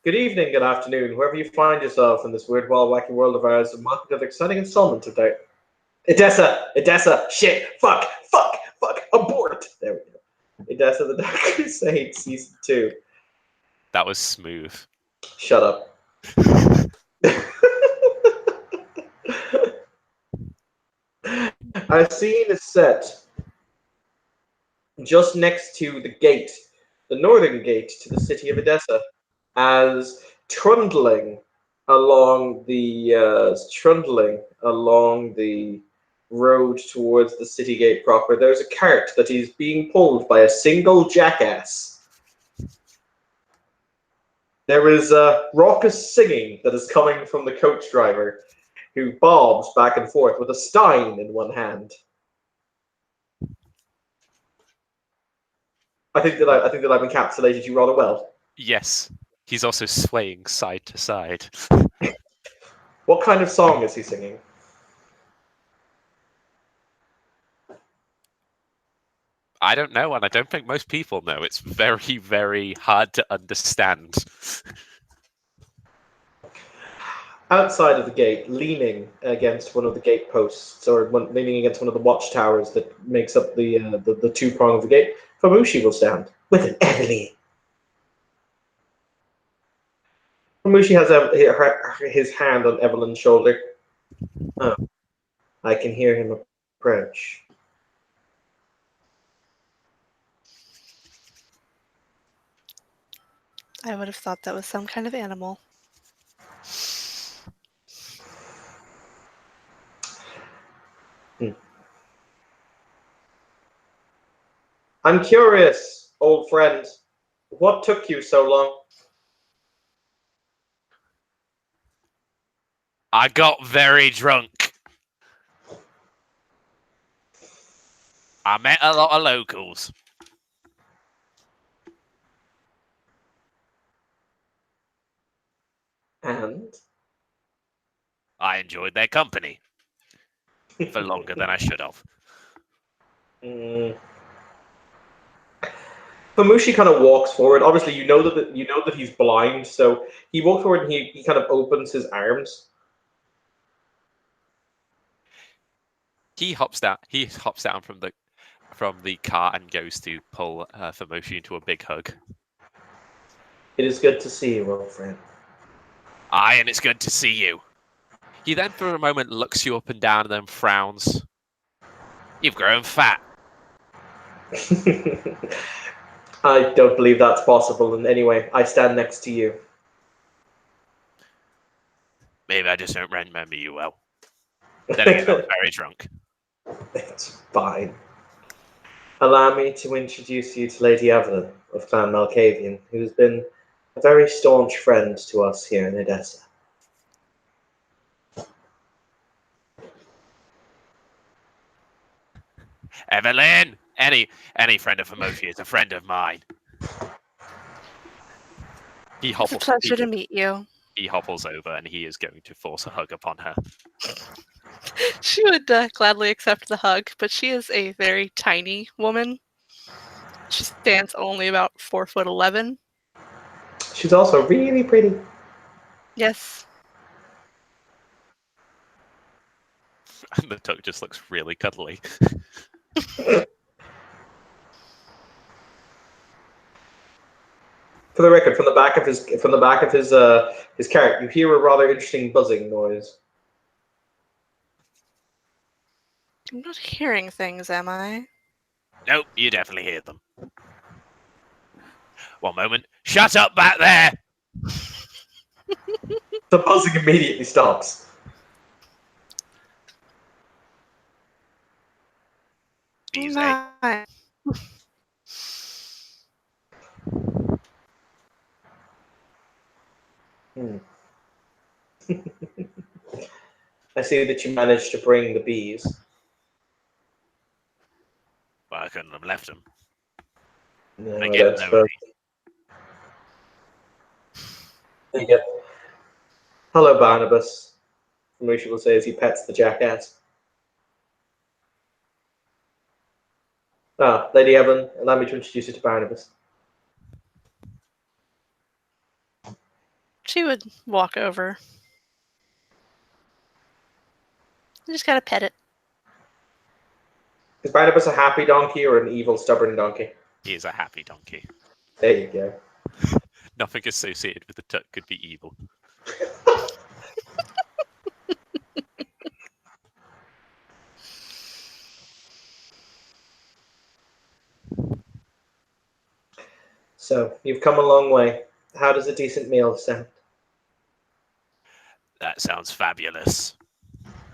Good evening, good afternoon, wherever you find yourself in this weird, wild, wacky world of ours. Welcome to the exciting installment today. Edessa, shit, fuck, abort. There we go. Edessa the Dark Crusade Season 2. That was smooth. Shut up. Our scene is set just next to the gate, the northern gate to the city of Edessa, as trundling along the road towards the city gate proper, there's a cart that is being pulled by a single jackass. There is raucous singing that is coming from the coach driver, who bobs back and forth with a stein in one hand. I think that I've encapsulated you rather well. Yes, he's also swaying side to side. What kind of song is he singing? I don't know, and I don't think most people know. It's very, very hard to understand. Outside of the gate, leaning against one of the gate posts, or leaning against one of the watchtowers that makes up the two prong of the gate, Famushi will stand with an Eveline. Famushi has his hand on Evelyn's shoulder. Oh, I can hear him approach. I would have thought that was some kind of animal. I'm curious, old friend. What took you so long? I got very drunk. I met a lot of locals. And? I enjoyed their company. For longer than I should have. Famushi kind of walks forward. Obviously, you know that he's blind, so he walks forward and he kind of opens his arms. He hops down from the car and goes to pull Famoshi into a big hug. It is good to see you, old friend. Aye, and it's good to see you. He then for a moment looks you up and down and then frowns. You've grown fat. I don't believe that's possible. And anyway, I stand next to you. Maybe I just don't remember you well. Then again, I'm very drunk. It's fine. Allow me to introduce you to Lady Evelyn of Clan Malkavian, who's been a very staunch friend to us here in Edessa. Evelyn! Any friend of Famoshi is a friend of mine. It's a pleasure to meet you. He hopples over and he is going to force a hug upon her. She would gladly accept the hug, but she is a very tiny woman. She stands only about 4'11". She's also really pretty. Yes. And the dog just looks really cuddly. For the record, from the back of his cart, you hear a rather interesting buzzing noise. I'm not hearing things, am I? Nope, you definitely hear them. One moment. Shut up back there! The buzzing immediately stops. Easy. Nice. I see that you managed to bring the bees. Well, I couldn't have left them. No, They get that's you get. Hello, Barnabas. Famushi will say as he pets the jackass. Ah, Lady Evelyn, allow me to introduce you to Barnabas. She would walk over. And just kind of pet it. Is Barnabas a happy donkey or an evil, stubborn donkey? He is a happy donkey. There you go. Nothing associated with the tuck could be evil. So, you've come a long way. How does a decent meal sound? That sounds fabulous.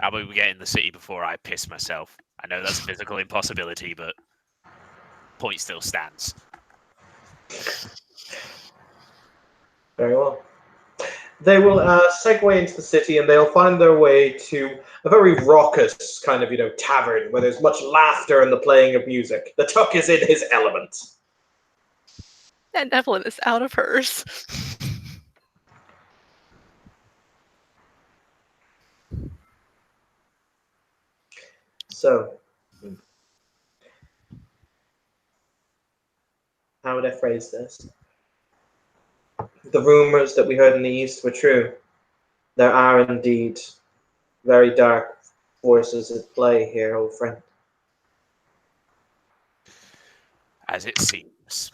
How about we get in the city before I piss myself? I know that's a physical impossibility, but point still stands. Very well. They will segue into the city and they'll find their way to a very raucous kind of, tavern where there's much laughter and the playing of music. The Tuck is in his element. And Evelyn is out of hers. So, how would I phrase this? The rumors that we heard in the East were true. There are indeed very dark forces at play here, old friend. As it seems.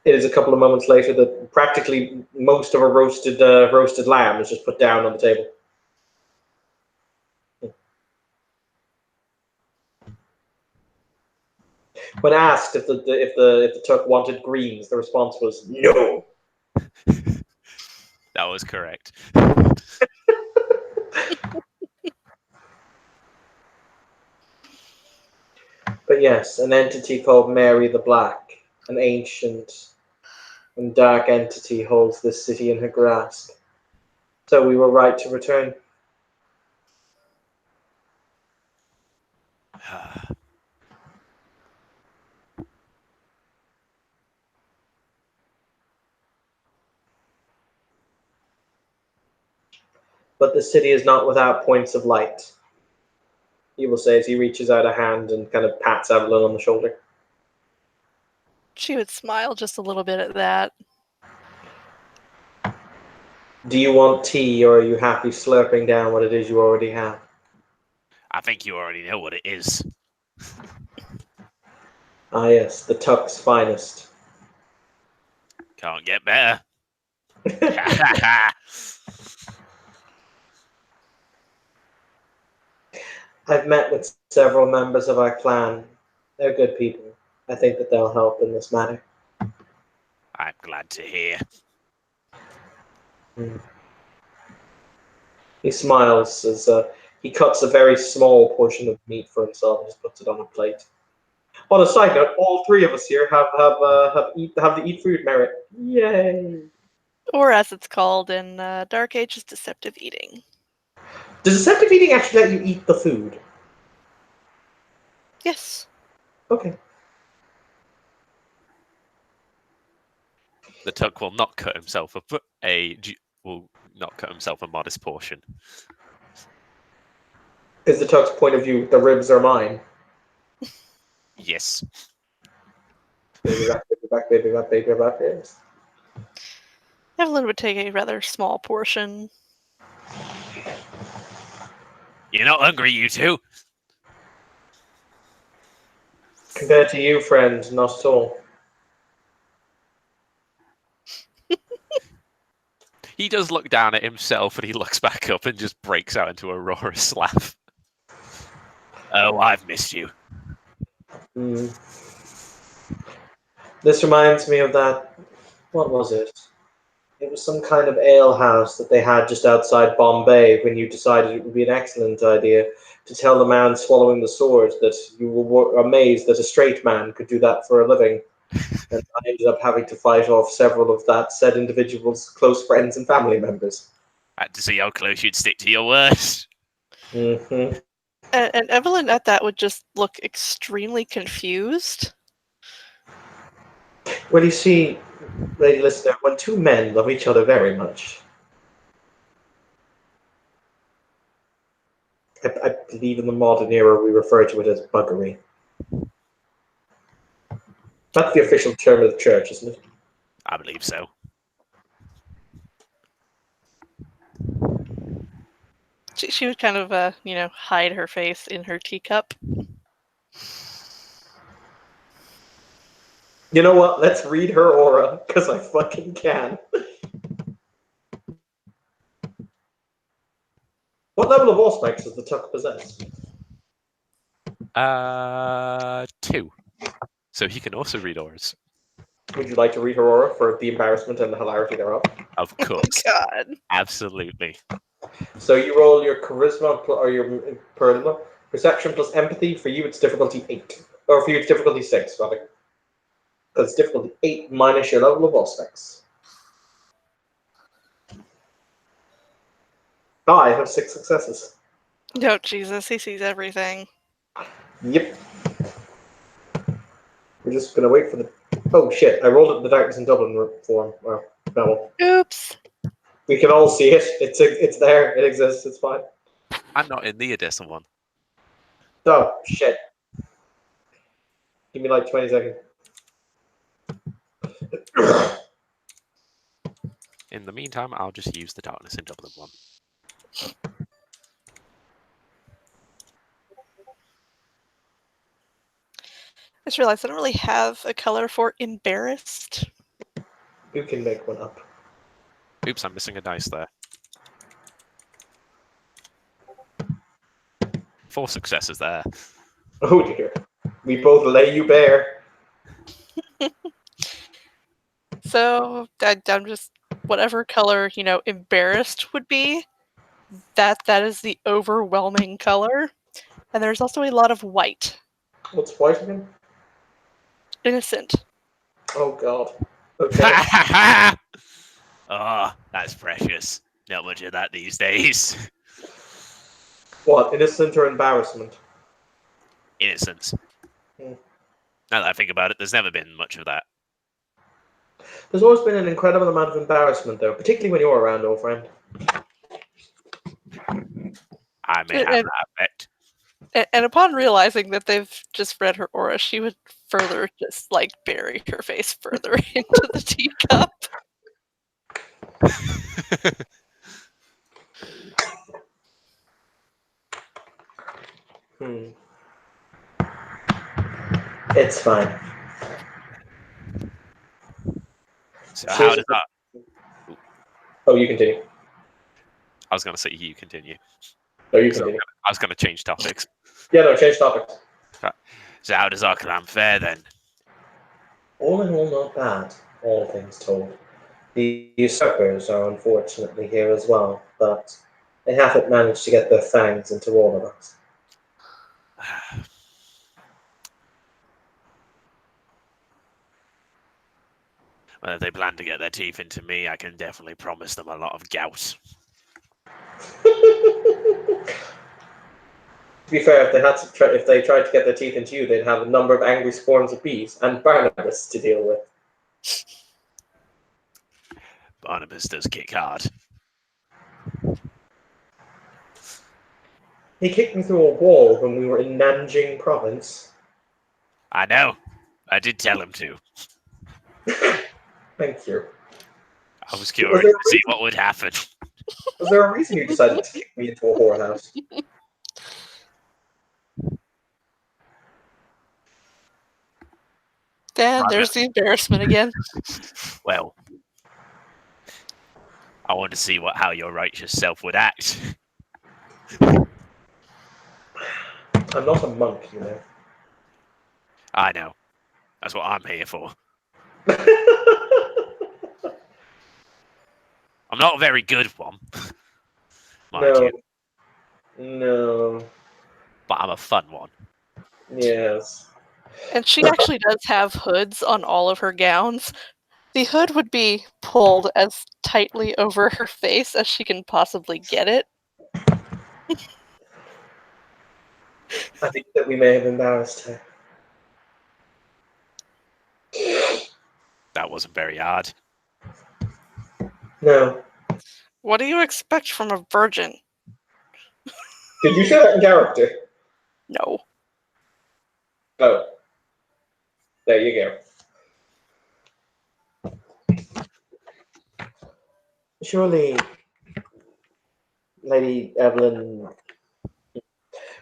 It is a couple of moments later that practically most of a roasted lamb is just put down on the table. When asked if the Tuck wanted greens, the response was no. That was correct. But yes, an entity called Mary the Black, an ancient and dark entity, holds this city in her grasp. So we were right to return. But the city is not without points of light, he will say as he reaches out a hand and kind of pats Evelyn on the shoulder. She would smile just a little bit at that. Do you want tea, or are you happy slurping down what it is you already have? I think you already know what it is. Ah yes, the Tuck's finest. Can't get better. I've met with several members of our clan. They're good people. I think that they'll help in this matter. I'm glad to hear. He smiles as he cuts a very small portion of meat for himself and just puts it on a plate. On a side note, all three of us here have the eat food merit. Yay! Or as it's called in Dark Ages, deceptive eating. Does deceptive eating actually let you eat the food? Yes. Okay. The Tuck will not cut himself a modest portion. Is the Tuck's point of view, the ribs are mine? Yes. Baby back, baby back, baby back, baby back, yes. Evelyn would take a rather small portion. You're not hungry, you two. Compared to you, friend, not at all. He does look down at himself and he looks back up and just breaks out into a roarous laugh. Oh, I've missed you. This reminds me of that. What was it? It was some kind of ale house that they had just outside Bombay when you decided it would be an excellent idea to tell the man swallowing the sword that you were amazed that a straight man could do that for a living. And I ended up having to fight off several of that said individual's close friends and family members. I had to see how close you'd stick to your words. Mm-hmm. And Evelyn at that would just look extremely confused. Well, you see, lady listener, when two men love each other very much, I believe in the modern era we refer to it as buggery. That's the official term of the church, isn't it? I believe so. She would kind of, hide her face in her teacup. You know what? Let's read her aura, because I fucking can. What level of Allspikes does the Tuck possess? 2. So he can also read auras. Would you like to read her aura for the embarrassment and the hilarity thereof? Of course. God. Absolutely. So you roll your charisma or your perception plus empathy. For you, it's difficulty 8. Or for you, it's difficulty 6, rather. Because it's difficulty 8 minus your level of Allspikes. I have 6 successes. No, Jesus, he sees everything. Yep. We're just gonna wait for the. Oh shit! I rolled it in the Darkness in Dublin form. Well, no. Oops. We can all see it. It's there. It exists. It's fine. I'm not in the Edessa one. Oh shit! Give me like 20 seconds. In the meantime, I'll just use the Darkness in Dublin one. I just realized I don't really have a color for embarrassed. You can make one up. Oops, I'm missing a dice there. 4 successes there. Oh dear. We both lay you bare. So I'm just whatever color embarrassed would be. That is the overwhelming color, and there's also a lot of white. What's white again? Innocent. Oh god. Okay. Oh, that's precious. Not much of that these days. What? Innocent or embarrassment? Innocence. Hmm. Now that I think about it, there's never been much of that. There's always been an incredible amount of embarrassment, though, particularly when you're around, old friend. I may have that effect. And upon realizing that they've just read her aura, she would further just bury her face further into the teacup. It's fine. So how does that? Oh, you continue. I was going to say you continue. No, you So continue. I was going to change topics. Yeah, no, change topics. So how does our clan fare then? All in all, not bad, all things told. The usurpers are unfortunately here as well, but they haven't managed to get their fangs into all of us. Well, if they plan to get their teeth into me, I can definitely promise them a lot of gout. To be fair, if they tried to get their teeth into you, they'd have a number of angry swarms of bees and Barnabas to deal with. Barnabas does kick hard. He kicked me through a wall when we were in Nanjing province. I know. I did tell him to. Thank you. I was curious to see what would happen. Was there a reason you decided to kick me into a whorehouse? Dan, there's the embarrassment again. Well, I want to see how your righteous self would act. I'm not a monk, you know. I know. That's what I'm here for. I'm not a very good one. Mind you. No. But I'm a fun one. Yes. And she actually does have hoods on all of her gowns. The hood would be pulled as tightly over her face as she can possibly get it. I think that we may have embarrassed her. That wasn't very hard. No. What do you expect from a virgin? Did you say that in character? No. Oh. There you go. Surely, Lady Evelyn,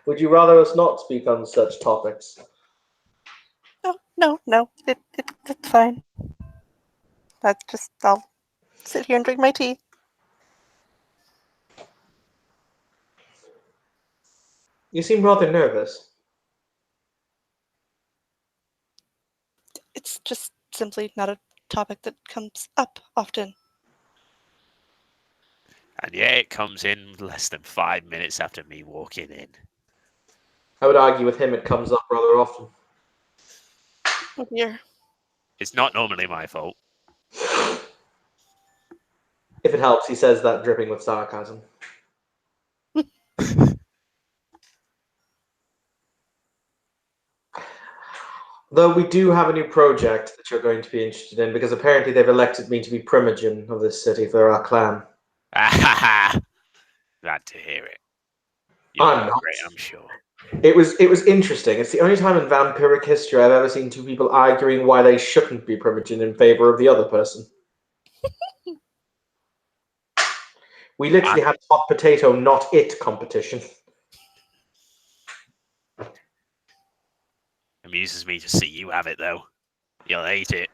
would you rather us not speak on such topics? No. It's fine. I'll sit here and drink my tea. You seem rather nervous. It's just simply not a topic that comes up often. And yeah, it comes in less than 5 minutes after me walking in. I would argue with him it comes up rather often. Oh dear. It's not normally my fault. If it helps, he says that dripping with sarcasm. Though we do have a new project that you're going to be interested in, because apparently they've elected me to be primogen of this city for our clan. Glad to hear it. You'll I'm do not. great, I'm sure. It was interesting. It's the only time in vampiric history I've ever seen two people arguing why they shouldn't be primogen in favor of the other person. We literally had hot potato, not it competition. Amuses me to see you have it, though. You'll hate it.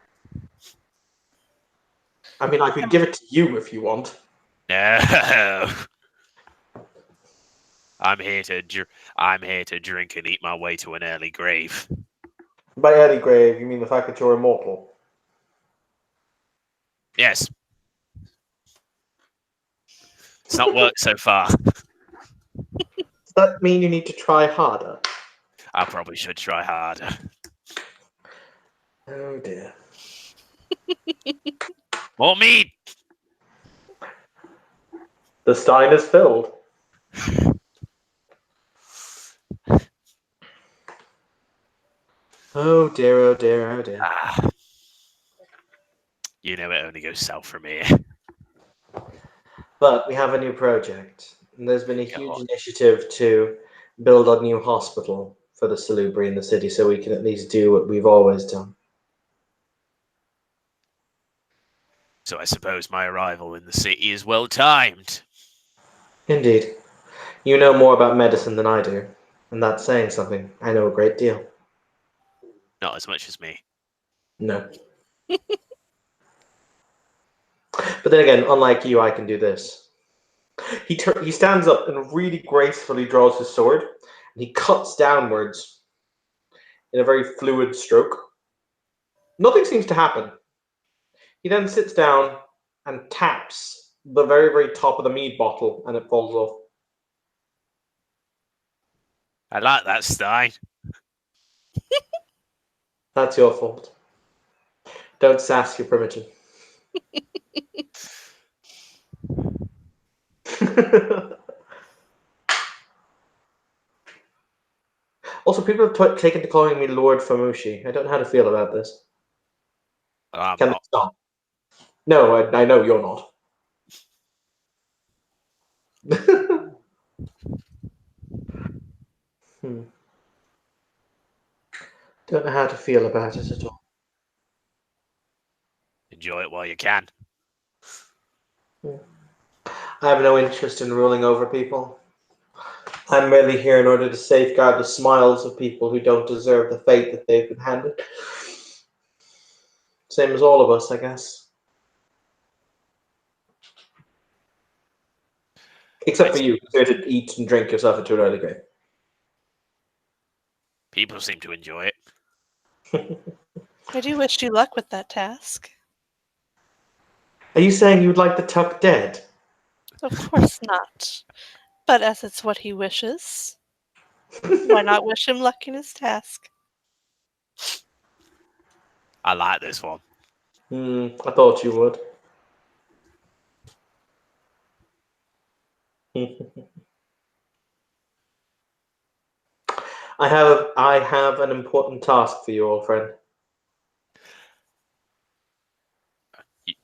I mean, I could give it to you if you want. No. I'm here to drink and eat my way to an early grave. By early grave, you mean the fact that you're immortal? Yes. It's not worked so far. Does that mean you need to try harder? I probably should try harder. Oh dear. More meat! The stein is filled. Oh dear, oh dear, oh dear. You know it only goes south from here. But we have a new project. And there's been a Go huge on. initiative to build a new hospital for the Salubri in the city so we can at least do what we've always done. So I suppose my arrival in the city is well timed. Indeed. You know more about medicine than I do. And that's saying something. I know a great deal. Not as much as me. No. But then again, unlike you, I can do this. He stands up and really gracefully draws his sword, and he cuts downwards in a very fluid stroke. Nothing seems to happen. He then sits down and taps the very, very top of the mead bottle, and it falls off. I like that stein. That's your fault. Don't sass your primogen. Also, people have taken to calling me Lord Famushi. I don't know how to feel about this. I'm Can they not. stop? No, I know you're not. Don't know how to feel about it at all. Enjoy it while you can. I have no interest in ruling over people. I'm merely here in order to safeguard the smiles of people who don't deserve the fate that they've been handed. Same as all of us, I guess. Except for you, who's here to eat and drink yourself into an early grave. People seem to enjoy it. I do wish you luck with that task. Are you saying you'd like the Tuck dead? Of course not. But as it's what he wishes, why not wish him luck in his task? I like this one. I thought you would. I have an important task for you, old friend.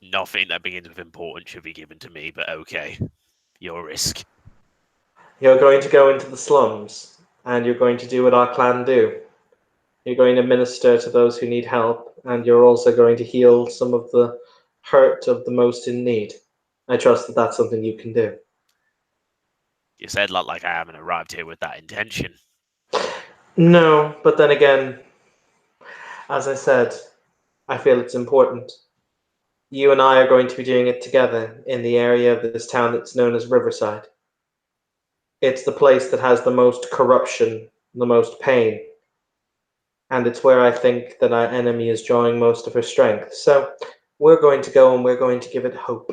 Nothing that begins with important should be given to me, but okay. Your risk. You're going to go into the slums, and you're going to do what our clan do. You're going to minister to those who need help, and you're also going to heal some of the hurt of the most in need. I trust that that's something you can do. You said like I haven't arrived here with that intention. No, but then again, as I said, I feel it's important. You and I are going to be doing it together in the area of this town that's known as Riverside. It's the place that has the most corruption, the most pain, and it's where I think that our enemy is drawing most of her strength. So we're going to go and we're going to give it hope.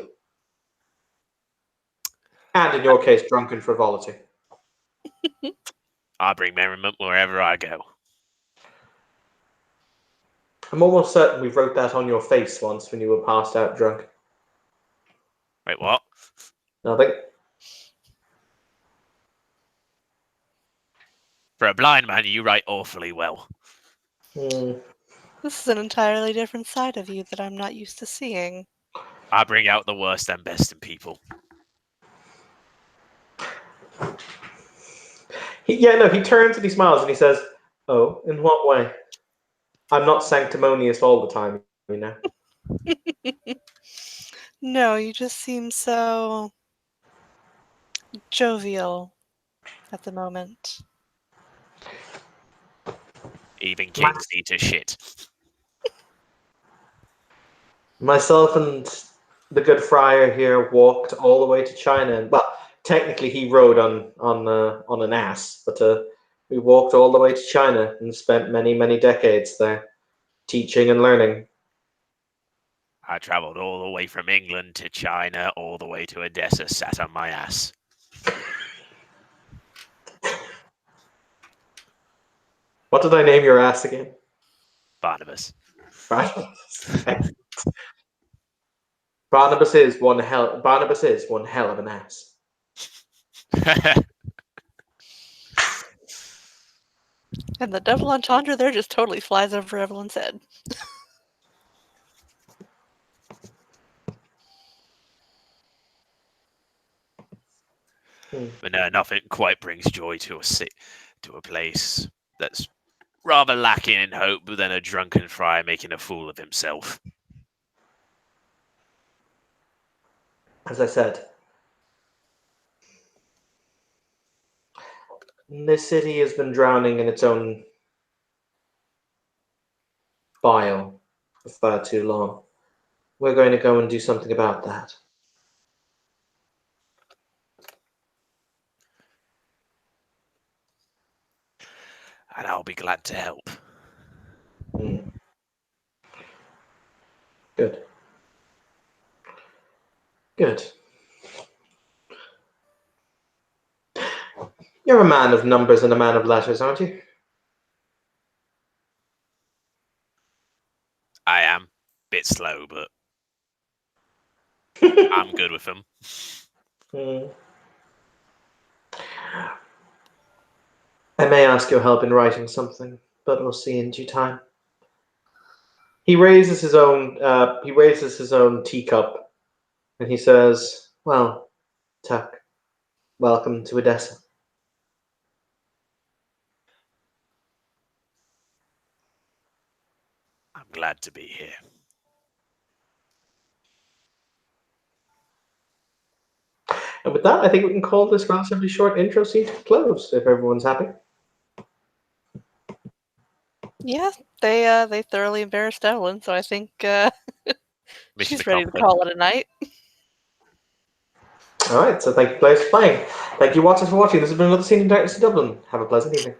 And in your case, drunken frivolity. I bring merriment wherever I go. I'm almost certain we wrote that on your face once when you were passed out drunk. Wait, what? Nothing. For a blind man, you write awfully well. Hmm. This is an entirely different side of you that I'm not used to seeing. I bring out the worst and best in people. He turns and he smiles and he says, "Oh, in what way? I'm not sanctimonious all the time, you know." No, you just seem so jovial at the moment. Even kings need to shit. Myself and the good friar here walked all the way to China. And, well, technically he rode on an ass, but we walked all the way to China and spent many, many decades there, teaching and learning. I travelled all the way from England to China, all the way to Edessa, sat on my ass. What did I name your ass again? Barnabas. Barnabas. Barnabas is one hell of an ass. And the double entendre there just totally flies over Evelyn's head. But no, nothing quite brings joy to a place that's rather lacking in hope than a drunken friar making a fool of himself. As I said, this city has been drowning in its own bile for far too long. We're going to go and do something about that. And I'll be glad to help. Good. Good. You're a man of numbers and a man of letters, aren't you? I am. Bit slow, but I'm good with them. I may ask your help in writing something, but we'll see in due time. He raises his own teacup, and he says, "Well, Tuck, welcome to Edessa." I'm glad to be here. And with that, I think we can call this relatively short intro scene to close, if everyone's happy. Yeah, they thoroughly embarrassed Evelyn, so I think she's ready to call it a night. All right, so thank you players for playing. Thank you watchers for watching. This has been another scene in Darkness in Dublin. Have a pleasant evening.